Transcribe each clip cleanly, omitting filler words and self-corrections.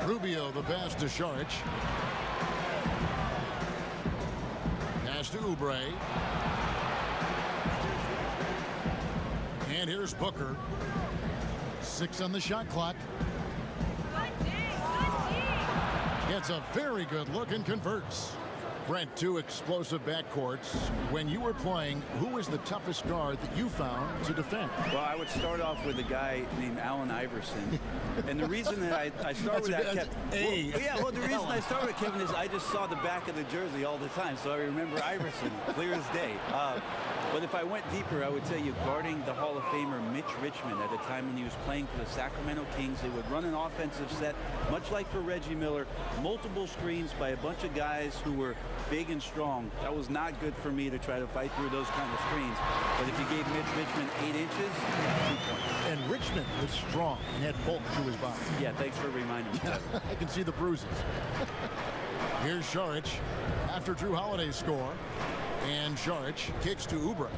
Rubio, the pass to Saric. Pass to Oubre. And here's Booker. 6 on the shot clock. Gets a very good look and converts. Brent, 2 explosive backcourts. When you were playing, who was the toughest guard that you found to defend? Well, I would start off with a guy named Allen Iverson. And the reason that I start with that, Kevin, the reason I start with Kevin is I just saw the back of the jersey all the time, so I remember Iverson clear as day. But if I went deeper, I would tell you guarding the Hall of Famer Mitch Richmond at a time when he was playing for the Sacramento Kings. They would run an offensive set, much like for Reggie Miller, multiple screens by a bunch of guys who were big and strong. That was not good for me to try to fight through those kind of screens. But if you gave Mitch Richmond 8 inches, 2 points. And Richmond was strong and had bulk to his body. Yeah, thanks for reminding me. I can see the bruises. Here's Saric after Drew Holiday's score. And Saric kicks to Oubre.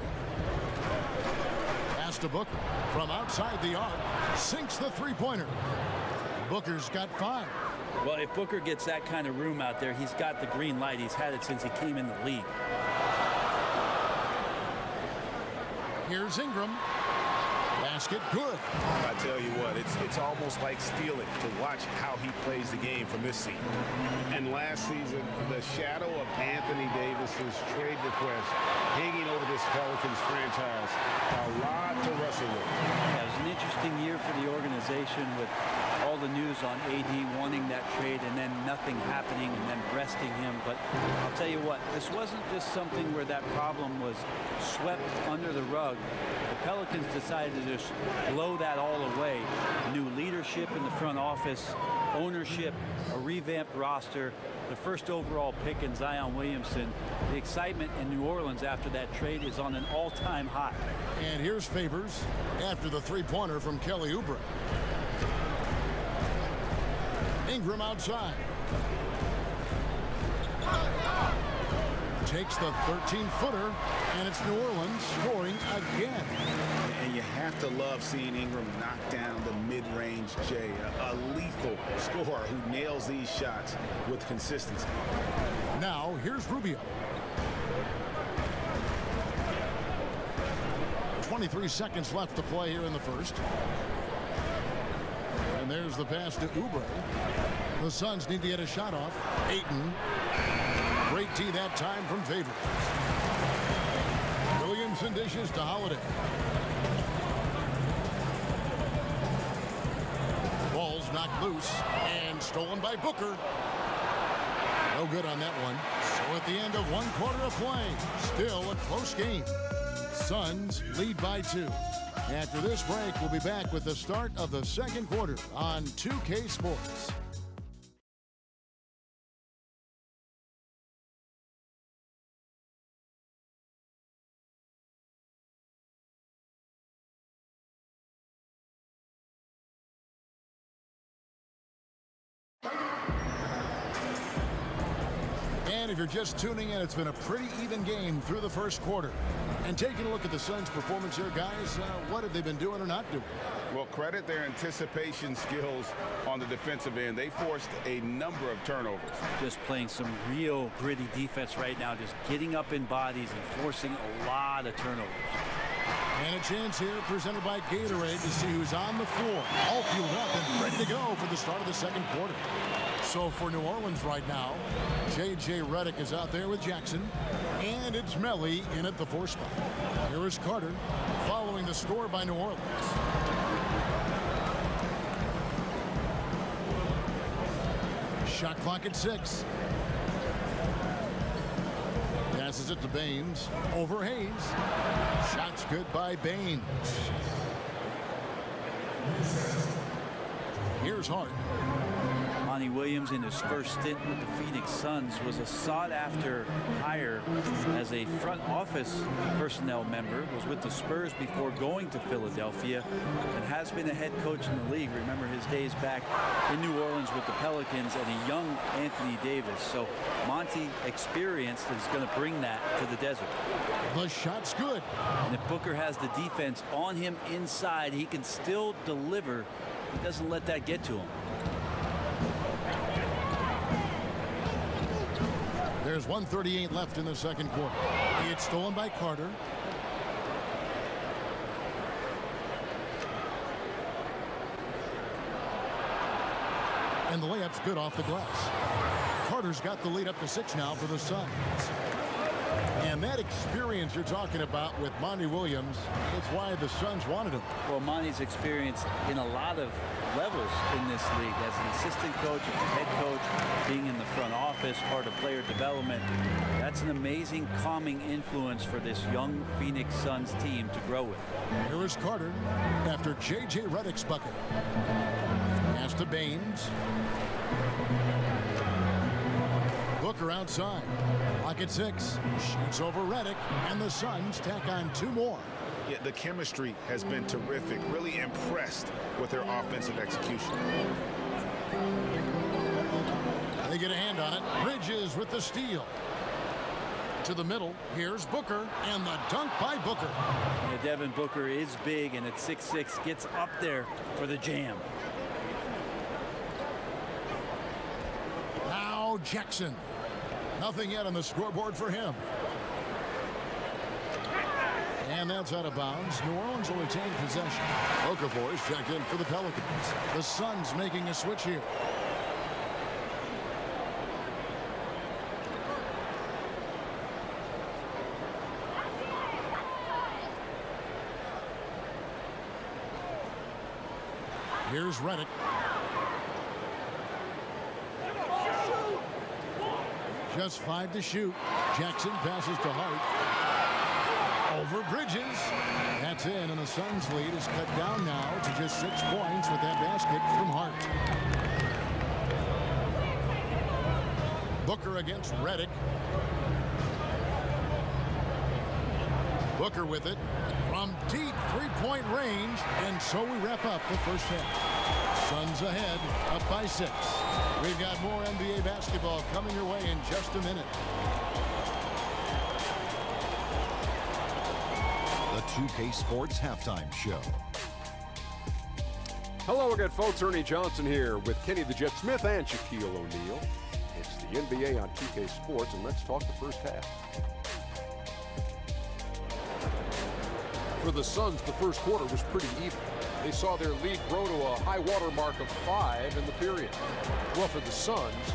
Pass to Booker. From outside the arc, sinks the three-pointer. Booker's got 5. Well, if Booker gets that kind of room out there, he's got the green light. He's had it since he came in the league. Here's Ingram. Basket good. I tell you what, it's almost like stealing to watch how he plays the game from this season. And last season, the shadow of Anthony Davis's trade request hanging over this Pelicans franchise. A lot to wrestle with. Yeah, it was an interesting year for the organization with all the news on AD wanting that trade and then nothing happening and then resting him. But I'll tell you what, this wasn't just something where that problem was swept under the rug. The Pelicans decided to just blow that all away. New leadership in the front office, ownership, a revamped roster, the first overall pick in Zion Williamson. The excitement in New Orleans after that trade is on an all-time high. And here's Favors after the three-pointer from Kelly Oubre. Ingram outside. Takes the 13-footer, and it's New Orleans scoring again. And you have to love seeing Ingram knock down the mid-range J, a lethal scorer who nails these shots with consistency. Now, here's Rubio. 23 seconds left to play here in the first. And there's the pass to Oubre. The Suns need to get a shot off. Ayton. Great tee that time from Favors. Williamson dishes to Holiday. Ball's knocked loose and stolen by Booker. No good on that one. So at the end of 1 quarter of play, still a close game. Suns lead by 2. After this break, we'll be back with the start of the second quarter on 2K Sports. And if you're just tuning in, it's been a pretty even game through the first quarter. And taking a look at the Suns' performance here, guys, what have they been doing or not doing? Well, credit their anticipation skills on the defensive end. They forced a number of turnovers. Just playing some real gritty defense right now, just getting up in bodies and forcing a lot of turnovers. And a chance here presented by Gatorade to see who's on the floor, all fueled up and ready to go for the start of the second quarter. So for New Orleans right now, J.J. Redick is out there with Jackson, and it's Melly in at the 4 spot. Here is Carter following the score by New Orleans. Shot clock at 6. Passes it to Baines. Over Hayes. Shots good by Baines. Here's Hart. Monty Williams, in his first stint with the Phoenix Suns, was a sought-after hire as a front office personnel member, was with the Spurs before going to Philadelphia, and has been a head coach in the league. Remember his days back in New Orleans with the Pelicans and a young Anthony Davis. So Monty, experienced, is going to bring that to the desert. The shot's good. And if Booker has the defense on him inside, he can still deliver. He doesn't let that get to him. There's 1:38 left in the second quarter. It's stolen by Carter. And the layup's good off the glass. Carter's got the lead up to 6 now for the Suns. And that experience you're talking about with Monty Williams, it's why the Suns wanted him. Well, Monty's experience in a lot of levels in this league as an assistant coach, as a head coach, being in the front office, part of player development. That's an amazing calming influence for this young Phoenix Suns team to grow with. Here is Carter after J.J. Redick's bucket. Pass to Baines. Booker outside. Lock at 6. Shoots over Redick, and the Suns tack on 2 more. Yeah, the chemistry has been terrific. Really impressed with their offensive execution. They get a hand on it. Bridges with the steal. To the middle. Here's Booker, and the dunk by Booker. Yeah, Devin Booker is big, and at 6'6", gets up there for the jam. Now Jackson. Nothing yet on the scoreboard for him. And that's out of bounds. New Orleans will retain possession. Okafor's checked in for the Pelicans. The Suns making a switch here. Here's Redick. Just 5 to shoot. Jackson passes to Hart. Over Bridges. That's in, and the Suns' lead is cut down now to just 6 points with that basket from Hart. Booker against Redick. Booker with it from deep 3-point range, and so we wrap up the first half. Suns ahead, up by 6. We've got more NBA basketball coming your way in just a minute. The 2K Sports Halftime Show. Hello again, folks. Ernie Johnson here with Kenny the Jet Smith and Shaquille O'Neal. It's the NBA on 2K Sports, and let's talk the first half. For the Suns, the first quarter was pretty even. They saw their lead grow to a high water mark of 5 in the period. Well, for the Suns,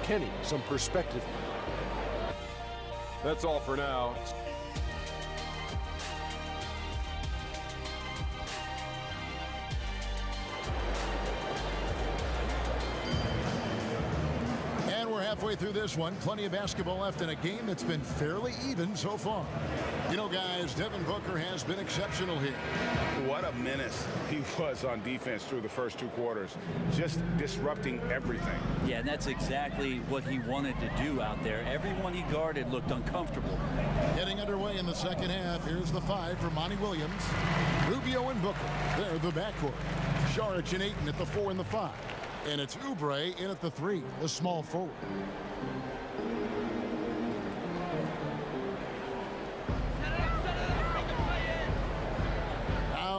Kenny, some perspective. That's all for now. And we're halfway through this one. Plenty of basketball left in a game that's been fairly even so far. You know, guys, Devin Booker has been exceptional here. What a menace he was on defense through the first 2 quarters, just disrupting everything. Yeah, and that's exactly what he wanted to do out there. Everyone he guarded looked uncomfortable. Getting underway in the second half. Here's the 5 for Monty Williams. Rubio and Booker. They're the backcourt. Saric and Ayton at the 4 and the 5. And it's Oubre in at the 3, the small forward.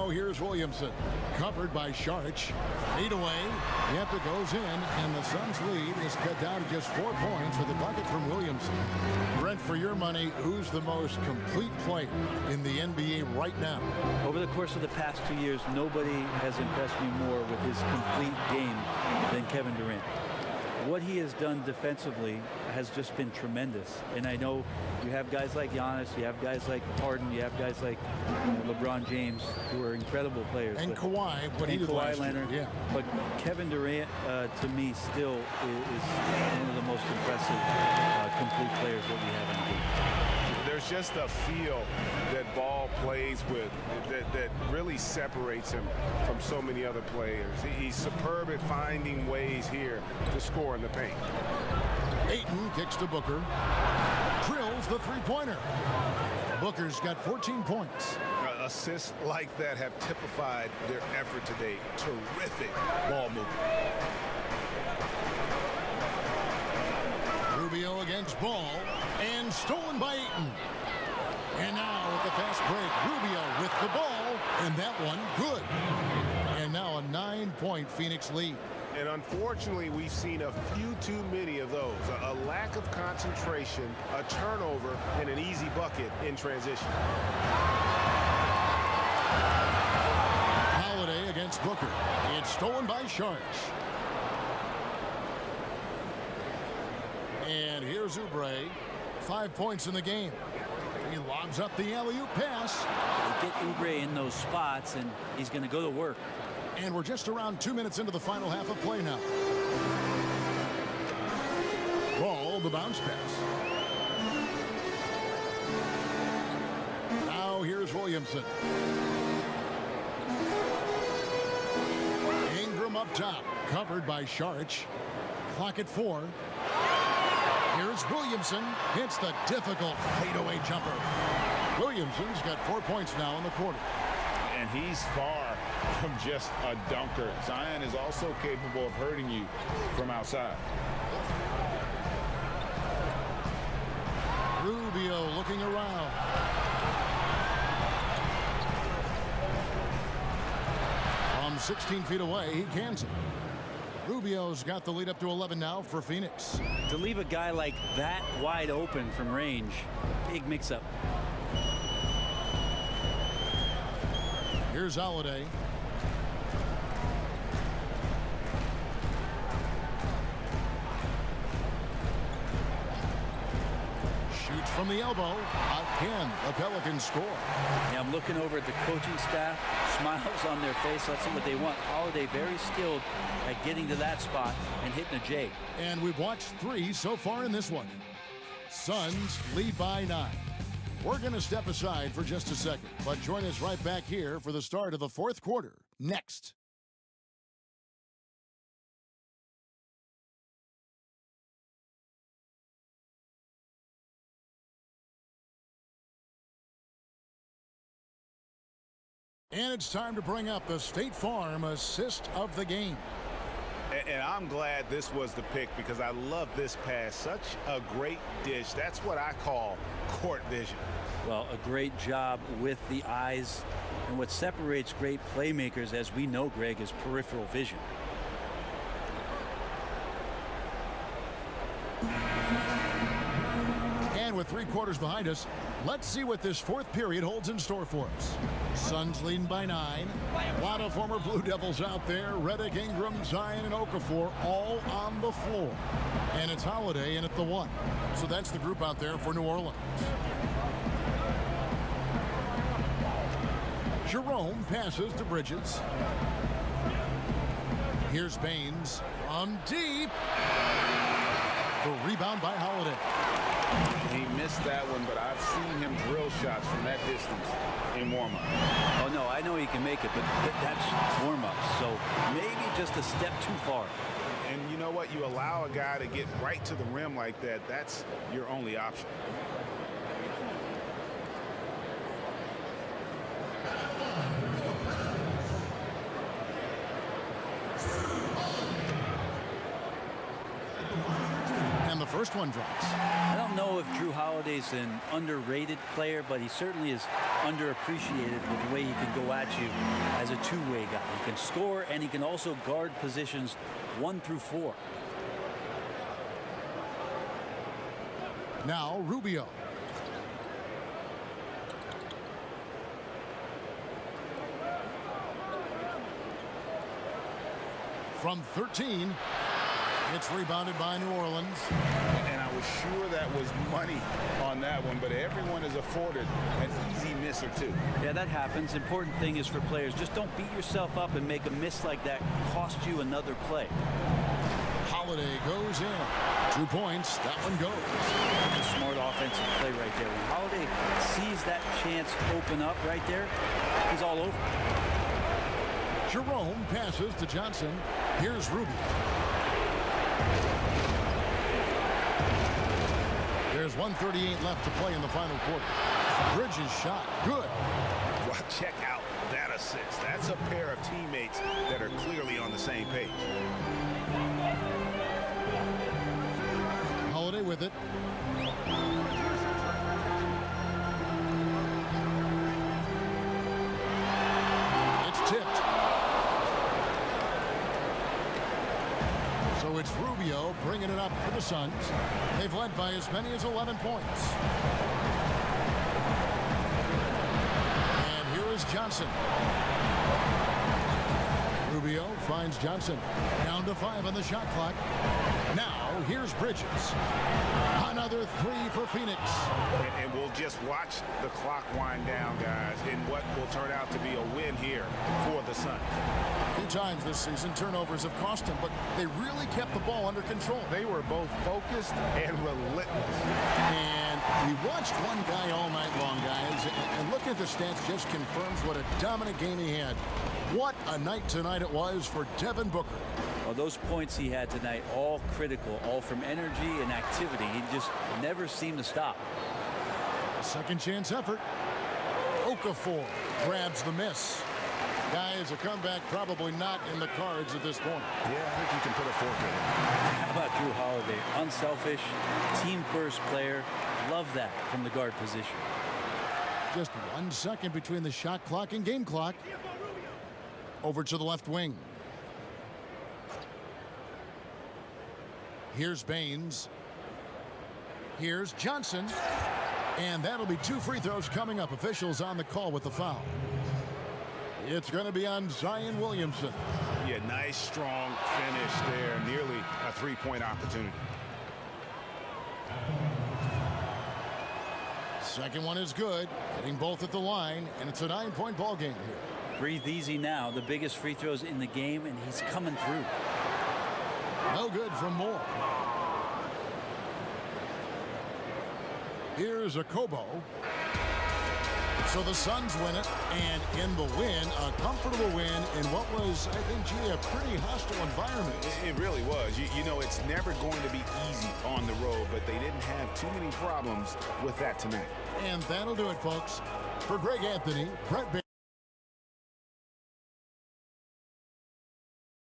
Here's Williamson, covered by Saric. Fade away. Yep, it goes in, and the Suns' lead is cut down to just 4 points with a bucket from Williamson. Brent, for your money, who's the most complete player in the NBA right now? Over the course of the past 2 years, nobody has impressed me more with his complete game than Kevin Durant. What he has done defensively has just been tremendous. And I know you have guys like Giannis, you have guys like Harden, you have guys like LeBron James, who are incredible players. And Kawhi, what he did last year. Leonard. Yeah. But Kevin Durant, to me, still is one of the most impressive complete players that we have in the game. There's just a feel that Ball plays with that really separates him from so many other players. He's superb at finding ways here to score in the paint. Ayton kicks to Booker. Drills the 3-pointer. Booker's got 14 points. Assists like that have typified their effort today. Terrific ball movement. Rubio against Ball, and stolen by Ayton. And now with the fast break, Rubio with the ball, and that one good. And now a 9-point Phoenix lead. And unfortunately, we've seen a few too many of those. A lack of concentration, a turnover, and an easy bucket in transition. Holiday against Booker. It's stolen by Sharch. And here's Oubre. 5 points in the game. He lobs up the alley-oop pass. They get Oubre in those spots, and he's going to go to work. And we're just around 2 minutes into the final half of play now. Ball, the bounce pass. Now here's Williamson. Ingram up top, covered by Sharch. Clock at 4. Here's Williamson. Hits the difficult fadeaway jumper. Williamson's got 4 points now in the quarter. And he's far from just a dunker. Zion is also capable of hurting you from outside. Rubio looking around. From 16 feet away, he cans it. Rubio's got the lead up to 11 now for Phoenix. To leave a guy like that wide open from range, big mix-up. Here's Holiday. Shoots from the elbow. Again, the Pelicans score. Yeah, I'm looking over at the coaching staff. Smiles on their face. That's what they want. Holiday very skilled at getting to that spot and hitting a J. And we've watched 3 so far in this one. Suns lead by 9. We're going to step aside for just a second, but join us right back here for the start of the 4th quarter next. And it's time to bring up the State Farm assist of the game. And I'm glad this was the pick because I love this pass. Such a great dish. That's what I call court vision. Well, a great job with the eyes. And what separates great playmakers, as we know, Greg, is peripheral vision. And with 3 quarters behind us, let's see what this 4th period holds in store for us. Suns leading by 9. A lot of former Blue Devils out there. Redick, Ingram, Zion, and Okafor all on the floor. And it's Holiday in at the 1. So that's the group out there for New Orleans. Jerome passes to Bridges. Here's Baines from deep. The rebound by Holiday. He missed that one, but I've seen him drill shots from that distance in warm-up. Oh, no, I know he can make it, but that's warm-up. So maybe just a step too far. And you know what? You allow a guy to get right to the rim like that. That's your only option. And the first one drops. I don't know if Drew Holiday's an underrated player, but he certainly is underappreciated with the way he can go at you as a two-way guy. He can score, and he can also guard positions 1 through 4. Now Rubio. From 13, it's rebounded by New Orleans. And I was sure that was money on that one, but everyone is afforded an easy miss or two. Yeah, that happens. Important thing is for players, just don't beat yourself up and make a miss like that cost you another play. Holiday goes in. 2 points. That one goes. That's a smart offensive play right there. When Holiday sees that chance open up right there, he's all over. Jerome passes to Johnson. Here's Rubio. There's 1:38 left to play in the final quarter. Bridges shot. Good. Well, check out that assist. That's a pair of teammates that are clearly on the same page. Holiday with it. It's tipped. So it's Rubio bringing it up for the Suns. They've led by as many as 11 points. And here is Johnson. Rubio finds Johnson. Down to 5 on the shot clock. Now, here's Bridges. Another 3 for Phoenix. And we'll just watch the clock wind down, guys, in what will turn out to be a win here for the Suns. A few times this season, turnovers have cost them, but they really kept the ball under control. They were both focused and relentless. And we watched one guy all night long, guys, and looking at the stats just confirms what a dominant game he had. What a night tonight it was for Devin Booker. Well, those points he had tonight, all critical, all from energy and activity. He just never seemed to stop. A second chance effort. Okafor grabs the miss. Guys, a comeback probably not in the cards at this point. Yeah, I think you can put a fork in it. How about Drew Holiday? Unselfish, team-first player. Love that from the guard position. Just 1 second between the shot clock and game clock. Over to the left wing. Here's Baines. Here's Johnson. And that'll be 2 free throws coming up. Officials on the call with the foul. It's going to be on Zion Williamson. Yeah, nice, strong finish there. Nearly a 3-point opportunity. Second one is good. Hitting both at the line. And it's a 9-point ball game here. Breathe easy now. The biggest free throws in the game, and he's coming through. No good from Moore. Here's a Kobo. So the Suns win it, and in the win, a comfortable win in what was, I think, gee, a pretty hostile environment. It really was. You know, it's never going to be easy on the road, but they didn't have too many problems with that tonight. And that'll do it, folks. For Greg Anthony, Brett Bates.